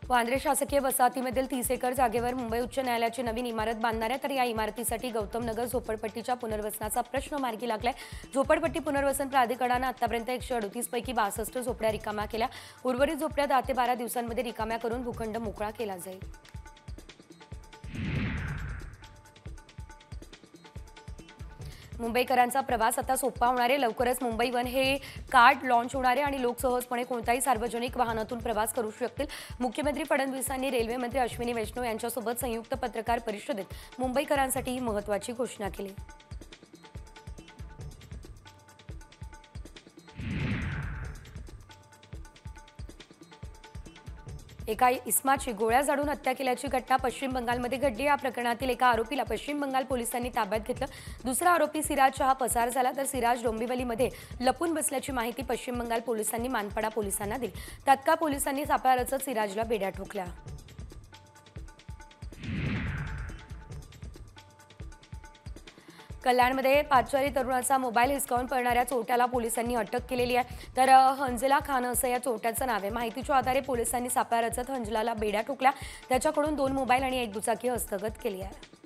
वांद्रे शासकीय वसाहतीमधील 30 एकर जागेवर मुंबई उच्च न्यायालयाची नवीन इमारत बांधणार आहे। तर या इमारतीसाठी गौतम नगर झोपडपट्टीच्या पुनर्वसनाचा प्रश्न मार्गी लागलाय। झोपडपट्टी पुनर्वसन प्राधिकरणाने आतापर्यंत 138 पैकी 62 झोपड्या रिकाम्या केल्या। उर्वरित झोपड्या 10 ते 12 दिवसांमध्ये रिकाम्या करून भूखंड मोकळा केला जाईल। मुंबईकरांचा प्रवास आता सोपा होणार आहे। लवकरच मुंबई वन हे कार्ड लॉन्च होणार आहे आणि लोक सहजपणे कोणत्याही सार्वजनिक वाहनातून प्रवास करू शकतील। मुख्यमंत्री फडणवीसांनी रेल्वे मंत्री अश्विनी वैष्णव यांच्यासोबत संयुक्त पत्रकार परिषदेत मुंबईकरांसाठी ही महत्त्वाची घोषणा केली। एका इस्माची गोळ्या झाडून हत्या केल्याची घटना पश्चिम बंगालमध्ये घडली। या प्रकरणातील एका आरोपीला पश्चिम बंगाल पोलिसांनी ताब्यात घेतलं। दुसरा आरोपी सिराज शहा पसार झाला, तर सिराज डोंबिवलीमध्ये लपून बसल्याची माहिती पश्चिम बंगाल पोलिसांनी मानपाडा पोलिसांना दिली। तात्काळ पोलिसांनी सापळा रचत सिराजला बेड्या ठोकल्या। कल्याणमध्ये पादचारी तरुणाचा मोबाईल हिसकावून पळणाऱ्या चोरट्याला पोलिसांनी अटक केलेली आहे। तर हंजला खान असं या चोरट्याचं नाव आहे। माहितीच्या आधारे पोलिसांनी सापळा रचत हंजलाला बेड्या ठोकल्या। त्याच्याकडून 2 मोबाईल आणि 1 दुचाकी हस्तगत केली आहे।